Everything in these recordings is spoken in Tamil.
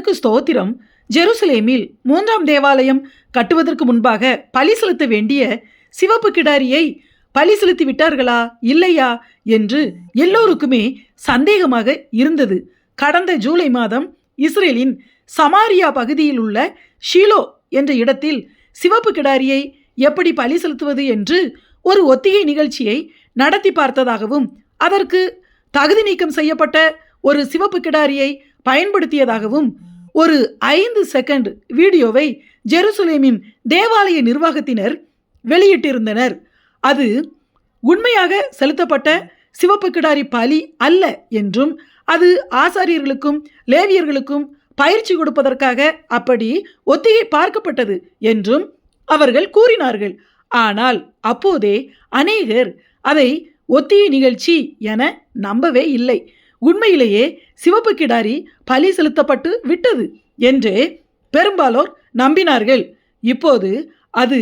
கர்த்தருக்கு ஸ்தோத்திரம். ஜெருசலேமில் 3ஆம் தேவாலயம் கட்டுவதற்கு முன்பாக பலி செலுத்த வேண்டிய சிவப்பு கிடாரியை பலி செலுத்தி விட்டார்களா இல்லையா என்று எல்லோருக்குமே சந்தேகமாக இருந்தது. கடந்த ஜூலை மாதம் இஸ்ரேலின் சமாரியா பகுதியில் உள்ள ஷீலோ என்ற இடத்தில் சிவப்பு கிடாரியை எப்படி பலி செலுத்துவது என்று ஒரு ஒத்திகை நிகழ்ச்சியை நடத்தி பார்த்ததாகவும் அதற்கு தகுதி நீக்கம் செய்யப்பட்ட ஒரு சிவப்பு கிடாரியை பயன்படுத்தியதாகவும் ஒரு 5 செகண்ட் வீடியோவை ஜெருசலேமின் தேவாலய நிர்வாகத்தினர் வெளியிட்டிருந்தனர். அது உண்மையாக செலுத்தப்பட்ட சிவப்பு கிடாரி பலி அல்ல என்றும் அது ஆசாரியர்களுக்கும் லேவியர்களுக்கும் பயிற்சி கொடுப்பதற்காக அப்படி ஒத்திகை பார்க்கப்பட்டது என்றும் அவர்கள் கூறினார்கள். ஆனால் அப்போதே அநேகர் அதை ஒத்திகை நிகழ்ச்சி என நம்பவே இல்லை. உண்மையிலேயே சிவப்பு கிடாரி பலி செலுத்தப்பட்டு விட்டது என்றே பெரும்பாலோர் நம்பினார்கள். இப்போது அது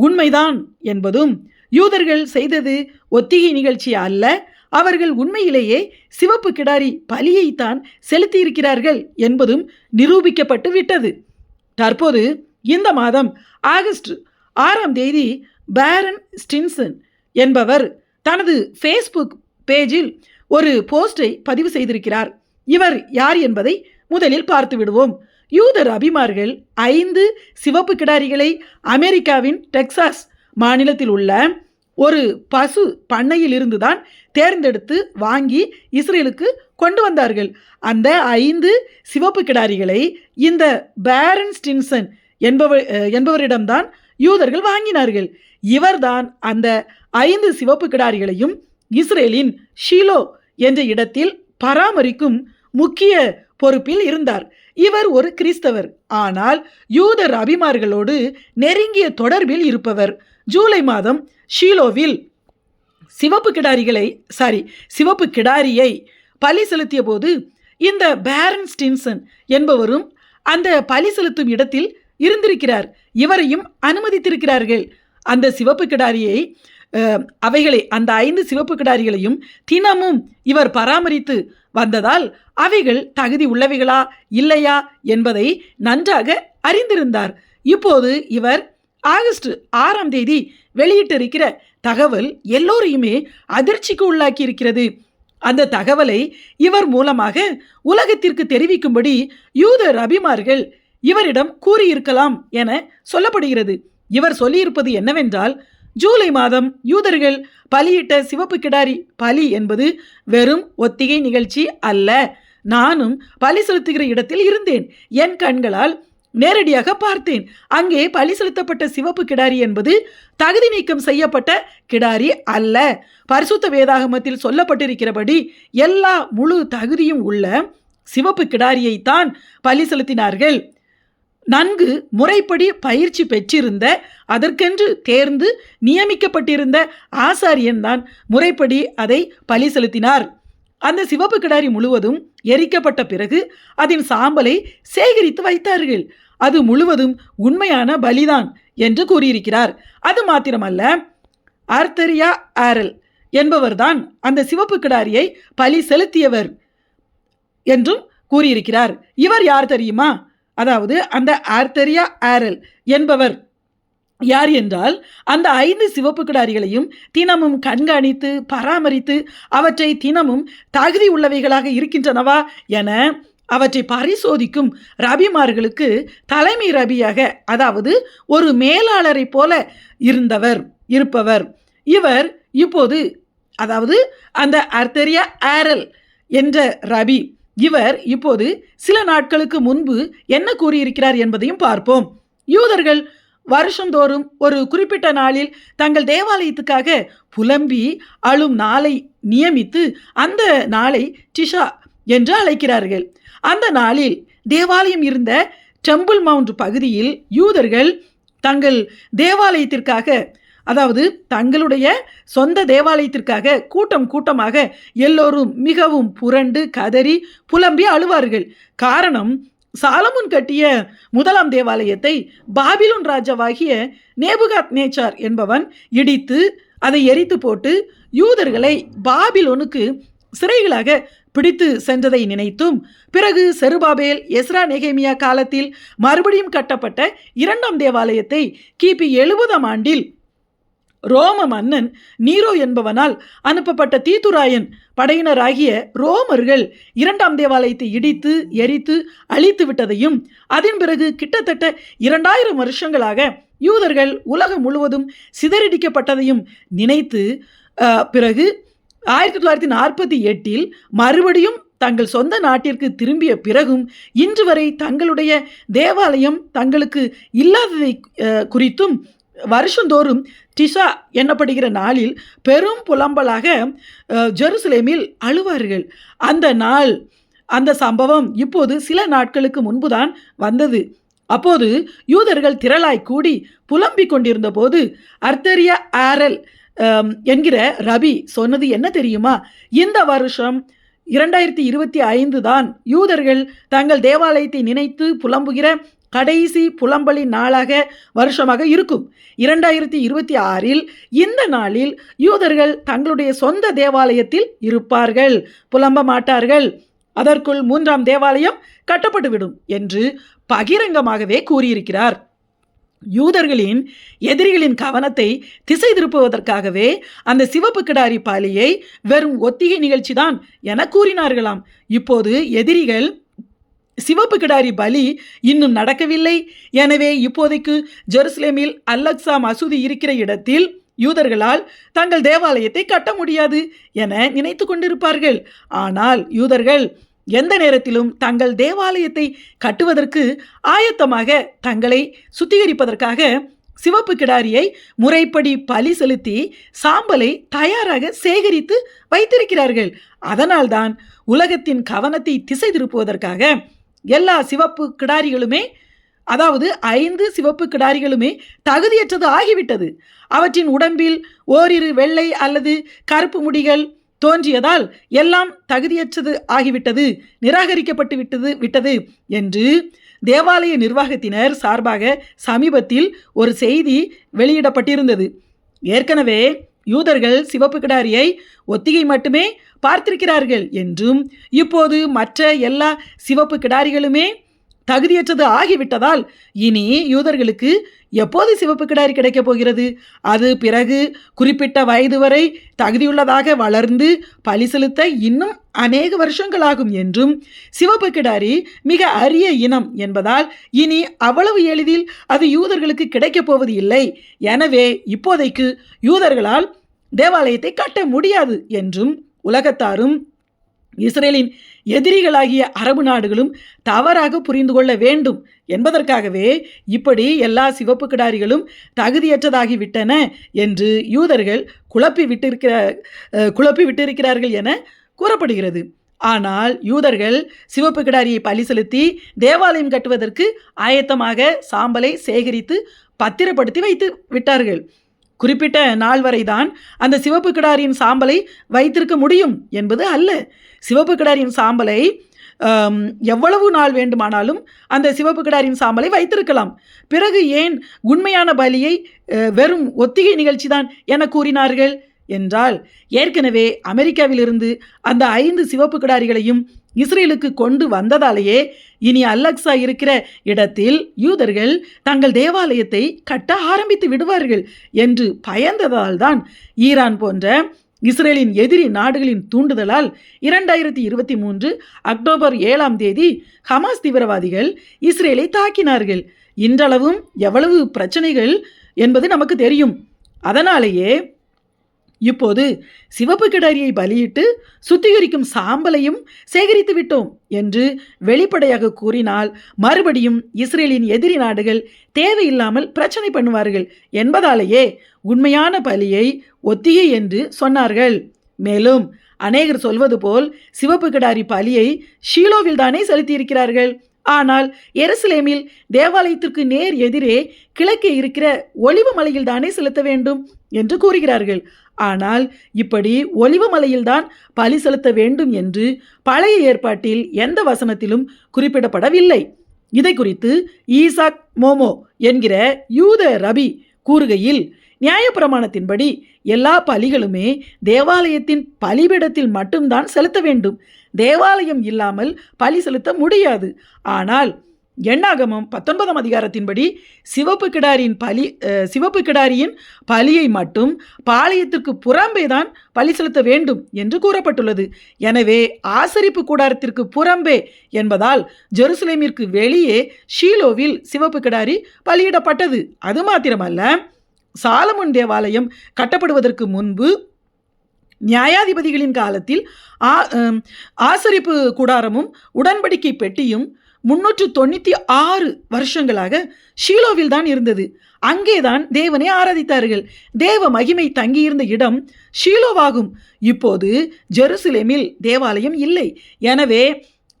உண்மைதான் என்பதும் யூதர்கள் செய்தது ஒத்திகை நிகழ்ச்சி அல்ல, அவர்கள் உண்மையிலேயே சிவப்பு கிடாரி பலியைத்தான் செலுத்தியிருக்கிறார்கள் என்பதும் நிரூபிக்கப்பட்டு விட்டது. தற்போது இந்த மாதம் ஆகஸ்ட் 6ஆம் தேதி பேரன் ஸ்டின்சன் என்பவர் தனது ஃபேஸ்புக் பேஜில் ஒரு போஸ்டை பதிவு செய்திருக்கிறார். இவர் யார் என்பதை முதலில் பார்த்து விடுவோம். யூதர் அபிமார்கள் 5 சிவப்பு கிடாரிகளை அமெரிக்காவின் டெக்சாஸ் மாநிலத்தில் உள்ள ஒரு பசு பண்ணையில் இருந்துதான் தேர்ந்தெடுத்து வாங்கி இஸ்ரேலுக்கு கொண்டு வந்தார்கள். அந்த 5 சிவப்பு கிடாரிகளை இந்த பேரன் ஸ்டின்சன் என்பவரிடம்தான் யூதர்கள் வாங்கினார்கள். இவர்தான் அந்த 5 சிவப்பு கிடாரிகளையும் இஸ்ரேலின் ஷீலோ என்ற இடத்தில் பராமரிக்கும் முக்கிய பொறுப்பில் இருந்தார். இவர் ஒரு கிறிஸ்தவர், ஆனால் யூதர் அபிமார்களோடு நெருங்கிய தொடர்பில் இருப்பவர். ஜூலை மாதம் ஷீலோவில் சிவப்பு கிடாரியை பலி செலுத்திய போது இந்த பேரன் ஸ்டின்சன் என்பவரும் அந்த பலி செலுத்தும் இடத்தில் இருந்திருக்கிறார். இவரையும் அனுமதித்திருக்கிறார்கள். அந்த சிவப்பு கிடாரியை அந்த 5 சிவப்பு கிடாரிகளையும் தினமும் இவர் பராமரித்து வந்ததால் அவைகள் தகுதி உள்ளவைகளா இல்லையா என்பதை நன்றாக அறிந்திருந்தார். இப்போது இவர் ஆகஸ்ட் 6ஆம் தேதி வெளியிட்டிருக்கிற தகவல் எல்லோரையுமே அதிர்ச்சிக்கு உள்ளாக்கி இருக்கிறது. அந்த தகவலை இவர் மூலமாக உலகத்திற்கு தெரிவிக்கும்படி யூதர் அபிமார்கள் இவரிடம் கூறியிருக்கலாம் என சொல்லப்படுகிறது. இவர் சொல்லியிருப்பது என்னவென்றால், ஜூலை மாதம் யூதர்கள் பலியிட்ட சிவப்பு கிடாரி பலி என்பது வெறும் ஒத்திகை நிகழ்ச்சி அல்ல. நானும் பலி செலுத்துகிற இடத்தில் இருந்தேன், என் கண்களால் நேரடியாக பார்த்தேன். அங்கே பலி செலுத்தப்பட்ட சிவப்பு கிடாரி என்பது தகுதி நீக்கம் செய்யப்பட்ட கிடாரி அல்ல. பரிசுத்த வேதாகமத்தில் சொல்லப்பட்டிருக்கிறபடி எல்லா முழு தகுதியும் உள்ள சிவப்பு கிடாரியைத்தான் பலி செலுத்தினார்கள். நன்கு முறைப்படி பயிற்சி பெற்றிருந்த, அதற்கென்று தேர்ந்து நியமிக்கப்பட்டிருந்த ஆசாரியன் தான் முறைப்படி அதை பலி செலுத்தினார். அந்த சிவப்பு கிடாரி முழுவதும் எரிக்கப்பட்ட பிறகு அதன் சாம்பலை சேகரித்து வைத்தார்கள். அது முழுவதும் உண்மையான பலிதான் என்று கூறியிருக்கிறார். அது மாத்திரமல்ல, ஆர்த்தரியா ஆரல் என்பவர்தான் அந்த சிவப்பு கிடாரியை பலி செலுத்தியவர் என்றும் கூறியிருக்கிறார். இவர் யார் தெரியுமா? அதாவது அந்த ஆர்த்தரியா ஆரல் என்பவர் யார் என்றால், அந்த 5 சிவப்பு கிடாரிகளையும் தினமும் கண்காணித்து பராமரித்து அவற்றை தினமும் தகுதி உள்ளவைகளாக இருக்கின்றனவா என அவற்றை பரிசோதிக்கும் ரபிமார்களுக்கு தலைமை ரபியாக, அதாவது ஒரு மேலாளரை போல இருப்பவர் இவர். இப்போது அதாவது அந்த ஆர்த்தரியா ஆரல் என்ற ரபி இவர் இப்போது சில நாட்களுக்கு முன்பு என்ன கூறியிருக்கிறார் என்பதையும் பார்ப்போம். யூதர்கள் வருஷந்தோறும் ஒரு குறிப்பிட்ட நாளில் தங்கள் தேவாலயத்துக்காக புலம்பி அழும் நாளை நியமித்து அந்த நாளை டிஷா என்று அழைக்கிறார்கள். அந்த நாளில் தேவாலயம் இருந்த டெம்பிள் மவுண்ட் பகுதியில் யூதர்கள் தங்கள் தேவாலயத்திற்காக, அதாவது தங்களுடைய சொந்த தேவாலயத்திற்காக கூட்டமாக எல்லோரும் மிகவும் புரண்டு கதறி புலம்பி அழுவார்கள். காரணம், சாலமோன் கட்டிய 1ஆம் தேவாலயத்தை பாபிலோன் ராஜாவாகிய நேபுகாத் நேச்சார் என்பவன் இடித்து அதை எரித்து போட்டு யூதர்களை பாபிலோனுக்கு சிறைகளாக பிடித்து சென்றதை நினைத்தும், பிறகு செருபாபேல் எஸ்ரா நெகேமியா காலத்தில் மறுபடியும் கட்டப்பட்ட 2ஆம் தேவாலயத்தை கிபி 70ஆம் ஆண்டில் ரோம மன்னன் நீரோ என்பவனால் அனுப்பப்பட்ட தீத்துராயன் படையினராகிய ரோமர்கள் 2ஆம் தேவாலயத்தை இடித்து எரித்து அழித்து விட்டதையும், அதன் பிறகு கிட்டத்தட்ட 2000 வருஷங்களாக யூதர்கள் உலகம் முழுவதும் சிதறடிக்கப்பட்டதையும் நினைத்து பிறகு 1948 மறுபடியும் தங்கள் சொந்த நாட்டிற்கு திரும்பிய பிறகும் இன்று வரை தங்களுடைய தேவாலயம் தங்களுக்கு இல்லாததை குறித்தும் வருஷந்தோறும் டிஷா என்னப்படுகிற நாளில் பெரும் புலம்பலாக ஜெருசலேமில் அழுவார்கள். அந்த நாள், அந்த சம்பவம் இப்போது சில நாட்களுக்கு முன்புதான் வந்தது. அப்போது யூதர்கள் திரளாய் கூடி புலம்பிக் கொண்டிருந்த போது அர்த்தரியா ஆரல் என்கிற ரபி சொன்னது என்ன தெரியுமா? இந்த வருஷம் 2025 தான் யூதர்கள் தங்கள் தேவாலயத்தை நினைத்து புலம்புகிற கடைசி புலம்பலின் நாளாக வருஷமாக இருக்கும். 2026 இந்த நாளில் யூதர்கள் தங்களுடைய சொந்த தேவாலயத்தில் இருப்பார்கள், புலம்ப மாட்டார்கள். அதற்குள் 3ஆம் தேவாலயம் கட்டப்பட்டுவிடும் என்று பகிரங்கமாகவே கூறியிருக்கிறார். யூதர்களின் எதிரிகளின் கவனத்தை திசை திருப்புவதற்காகவே அந்த சிவப்பு கிடாரி பலியை வெறும் ஒத்திகை நிகழ்ச்சிதான் என கூறினார்களாம். இப்போது எதிரிகள் சிவப்பு கிடாரி பலி இன்னும் நடக்கவில்லை, எனவே இப்போதைக்கு ஜெருசலேமில் அல்-அக்ஸா மசூதி இருக்கிற இடத்தில் யூதர்களால் தங்கள் தேவாலயத்தை கட்ட முடியாது என நினைத்து கொண்டிருப்பார்கள். ஆனால் யூதர்கள் எந்த நேரத்திலும் தங்கள் தேவாலயத்தை கட்டுவதற்கு ஆயத்தமாக தங்களை சுத்திகரிப்பதற்காக சிவப்பு கிடாரியை முறைப்படி பலி செலுத்தி சாம்பலை தயாராக சேகரித்து வைத்திருக்கிறார்கள். அதனால்தான் உலகத்தின் கவனத்தை திசை திருப்புவதற்காக எல்லா சிவப்பு கிடாரிகளுமே, அதாவது 5 சிவப்பு கிடாரிகளுமே தகுதியற்றது ஆகிவிட்டது. அவற்றின் உடம்பில் ஓரிரு வெள்ளை அல்லது கருப்பு முடிகள் தோன்றியதால் எல்லாம் தகுதியற்றது ஆகிவிட்டது, நிராகரிக்கப்பட்டு விட்டது என்று தேவாலய நிர்வாகத்தினர் சார்பாக சமீபத்தில் ஒரு செய்தி வெளியிடப்பட்டிருந்தது. ஏற்கனவே யூதர்கள் சிவப்பு கிடாரியை ஒத்திகை மட்டுமே பார்த்திருக்கிறார்கள் என்றும், இப்போது மற்ற எல்லா சிவப்பு கிடாரிகளுமே தகுதியற்றது ஆகிவிட்டதால் இனி யூதர்களுக்கு எப்போது சிவப்பு கிடாரி கிடைக்கப் போகிறது? அது பிறகு குறிப்பிட்ட வயது வரை தகுதியுள்ளதாக வளர்ந்து பலி செலுத்த இன்னும் அநேக வருஷங்களாகும் என்றும், சிவப்பு கிடாரி மிக அரிய இனம் என்பதால் இனி அவ்வளவு எளிதில் அது யூதர்களுக்கு கிடைக்கப் போவது இல்லை, எனவே இப்போதைக்கு யூதர்களால் தேவாலயத்தை கட்ட முடியாது என்றும் உலகத்தாரும் இஸ்ரேலின் எதிரிகளாகிய அரபு நாடுகளும் தவறாக புரிந்து கொள்ள வேண்டும் என்பதற்காகவே இப்படி எல்லா சிவப்பு கிடாரிகளும் தகுதியற்றதாகிவிட்டன என்று யூதர்கள் குழப்பி விட்டிருக்கிறார்கள் என கூறப்படுகிறது. ஆனால் யூதர்கள் சிவப்பு கிடாரியை பலி செலுத்தி தேவாலயம் கட்டுவதற்கு ஆயத்தமாக சாம்பலை சேகரித்து பத்திரப்படுத்தி வைத்து விட்டார்கள். குறிப்பிட்ட நாள் வரைதான் அந்த சிவப்பு கிடாரியின் சாம்பலை வைத்திருக்க முடியும் என்பது அல்ல. சிவப்பு கிடாரியின் சாம்பலை எவ்வளவு நாள் வேண்டுமானாலும் அந்த சிவப்பு கிடாரியின் சாம்பலை வைத்திருக்கலாம். பிறகு ஏன் உண்மையான பலியை வெறும் ஒத்திகை நிகழ்ச்சிதான் என கூறினார்கள் என்றால், ஏற்கனவே அமெரிக்காவிலிருந்து அந்த 5 சிவப்பு கிடாரிகளையும் இஸ்ரேலுக்கு கொண்டு வந்ததாலேயே இனி அல்-அக்ஸா இருக்கிற இடத்தில் யூதர்கள் தங்கள் தேவாலயத்தை கட்ட ஆரம்பித்து விடுவார்கள் என்று பயந்ததால் தான் ஈரான் போன்ற இஸ்ரேலின் எதிரி நாடுகளின் தூண்டுதலால் 2023 அக்டோபர் 7ஆம் தேதி ஹமாஸ் தீவிரவாதிகள் இஸ்ரேலை தாக்கினார்கள். இன்றளவும் எவ்வளவு பிரச்சனைகள் என்பது நமக்கு தெரியும். அதனாலேயே இப்போது சிவப்பு கிடாரியை பலியிட்டு சுத்திகரிக்கும் சாம்பலையும் சேகரித்து விட்டோம் என்று வெளிப்படையாக கூறினால் மறுபடியும் இஸ்ரேலின் எதிரி நாடுகள் தேவையில்லாமல் பிரச்சனை பண்ணுவார்கள் என்பதாலேயே உண்மையான பலியை ஒத்திகை என்று சொன்னார்கள். மேலும் அநேகர் சொல்வது போல் சிவப்பு கிடாரி பலியை ஷீலோவில் தானே செலுத்தியிருக்கிறார்கள். ஆனால் எருசலேமில் தேவாலயத்திற்கு நேர் எதிரே கிழக்கே இருக்கிற ஒலிவ மலையில் தானே செலுத்த வேண்டும் என்று கூறுகிறார்கள். ஆனால் இப்படி ஒலிவ மலையில்தான் பலி செலுத்த வேண்டும் என்று பழைய ஏற்பாட்டில் எந்த வசனத்திலும் குறிப்பிடப்படவில்லை. இதை குறித்து ஈசாக் மோமோ என்கிற யூத ரபி கூறுகையில், நியாயப்பிரமாணத்தின்படி எல்லா பலிகளுமே தேவாலயத்தின் பலிபீடத்தில் மட்டும்தான் செலுத்த வேண்டும். தேவாலயம் இல்லாமல் பலி செலுத்த முடியாது. ஆனால் எண்ணாகமம் 19ஆம் அதிகாரத்தின்படி சிவப்பு கிடாரியின் பலியை மட்டும் பாளையத்திற்கு புறம்பே தான் பலி செலுத்த வேண்டும் என்று கூறப்பட்டுள்ளது. எனவே ஆசரிப்பு கூடாரத்திற்கு புறம்பே என்பதால் ஜெருசலேமிற்கு வெளியே ஷீலோவில் சிவப்பு கிடாரி பலியிடப்பட்டது. அது மாத்திரமல்ல, சாலமோன் தேவாலயம் கட்டப்படுவதற்கு முன்பு நியாயாதிபதிகளின் காலத்தில் ஆசரிப்பு கூடாரமும் உடன்படிக்கை பெட்டியும் 396 வருஷங்களாக ஷீலோவில் தான் இருந்தது. அங்கேதான் தேவனை ஆராதித்தார்கள். தேவ மகிமை தங்கியிருந்த இடம் ஷீலோவாகும். இப்போது ஜெருசலேமில் தேவாலயம் இல்லை. எனவே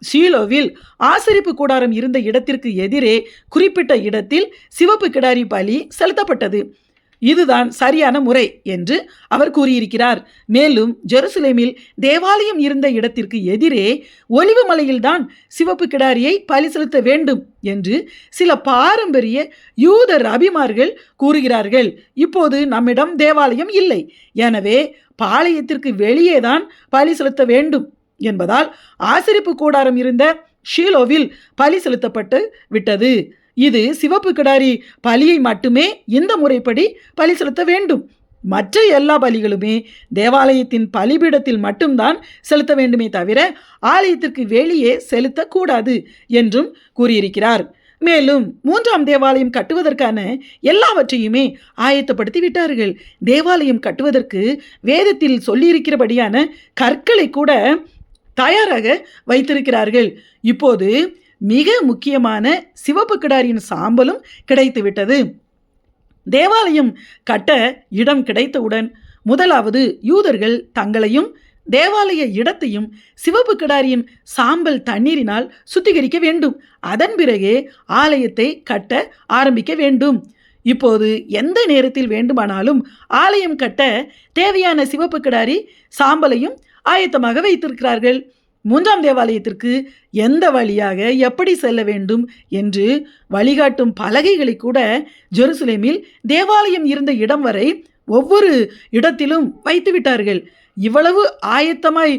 ஷீலோவில் ஆசரிப்பு கூடாரம் இருந்த இடத்திற்கு எதிரே குறிப்பிட்ட இடத்தில் சிவப்பு கிடாரி பலி செலுத்தப்பட்டது. இதுதான் சரியான முறை என்று அவர் கூறியிருக்கிறார். மேலும் ஜெருசலேமில் தேவாலயம் இருந்த இடத்திற்கு எதிரே ஒலிவு மலையில்தான் சிவப்பு கிடாரியை பலி செலுத்த வேண்டும் என்று சில பாரம்பரிய யூத ரபிமார்கள் கூறுகிறார்கள். இப்போது நம்மிடம் தேவாலயம் இல்லை, எனவே பாளையத்திற்கு வெளியேதான் பலி செலுத்த வேண்டும் என்பதால் ஆசரிப்பு கூடாரம் இருந்த ஷீலோவில் பலி செலுத்தப்பட்டு விட்டது. இது சிவப்பு கிடாரி பலியை மட்டுமே இந்த முறைப்படி பலி செலுத்த வேண்டும். மற்ற எல்லா பலிகளுமே தேவாலயத்தின் பலிபீடத்தில் மட்டும்தான் செலுத்த வேண்டுமே தவிர ஆலயத்திற்கு வெளியே செலுத்தக்கூடாது என்றும் கூறியிருக்கிறார். மேலும் 3ஆம் தேவாலயம் கட்டுவதற்கான எல்லாவற்றையுமே ஆயத்தப்படுத்தி விட்டார்கள். தேவாலயம் கட்டுவதற்கு வேதத்தில் சொல்லியிருக்கிறபடியான கற்களை கூட தயாராக வைத்திருக்கிறார்கள். இப்போது மிக முக்கியமான சிவப்பு கிடாரியின் சாம்பலும் கிடைத்துவிட்டது. தேவாலயம் கட்ட இடம் கிடைத்தவுடன் முதலாவது யூதர்கள் தங்களையும் தேவாலய இடத்தையும் சிவப்பு கிடாரியின் சாம்பல் தண்ணீரினால் சுத்திகரிக்க வேண்டும். அதன் பிறகே ஆலயத்தை கட்ட ஆரம்பிக்க வேண்டும். இப்போது எந்த நேரத்தில் வேண்டுமானாலும் ஆலயம் கட்ட தேவையான சிவப்பு கிடாரி சாம்பலையும் ஆயத்தமாக வைத்திருக்கிறார்கள். 3ஆம் தேவாலயத்திற்கு எந்த வழியாக எப்படி செல்ல வேண்டும் என்று வழிகாட்டும் பலகைகளை கூட ஜெருசலேமில் தேவாலயம் இருந்த இடம் வரை ஒவ்வொரு இடத்திலும் வைத்துவிட்டார்கள். இவ்வளவு ஆயத்தமாய்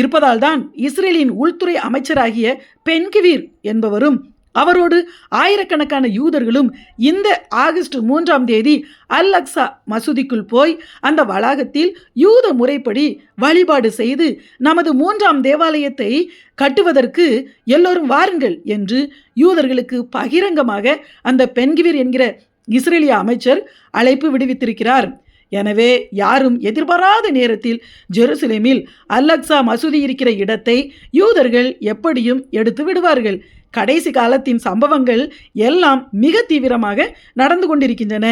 இருப்பதால் தான் இஸ்ரேலின் உள்துறை அமைச்சராகிய பென்கிவீர் என்பவரும் அவரோடு ஆயிரக்கணக்கான யூதர்களும் இந்த ஆகஸ்ட் 3ஆம் தேதி அல் அக்ஸா மசூதிக்குள் போய் அந்த வளாகத்தில் யூத முறைப்படி வழிபாடு செய்து நமது 3ஆம் தேவாலயத்தை கட்டுவதற்கு எல்லோரும் வாருங்கள் என்று யூதர்களுக்கு பகிரங்கமாக அந்த பென்கிவீர் என்கிற இஸ்ரேலிய அமைச்சர் அழைப்பு விடுவித்திருக்கிறார். எனவே யாரும் எதிர்பாராத நேரத்தில் ஜெருசலேமில் அல் அக்ஸா மசூதி இருக்கிற இடத்தை யூதர்கள் எப்படியும் எடுத்து விடுவார்கள். கடைசி காலத்தின் சம்பவங்கள் எல்லாம் மிக தீவிரமாக நடந்து கொண்டிருக்கின்றன.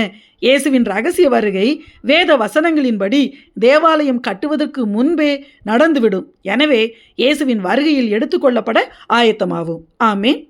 இயேசுவின் ரகசிய வருகை வேத வசனங்களின்படி தேவாலயம் கட்டுவதற்கு முன்பே நடந்துவிடும். எனவே இயேசுவின் வருகையில் எடுத்துக்கொள்ளப்பட ஆயத்தமாகும். ஆமென்.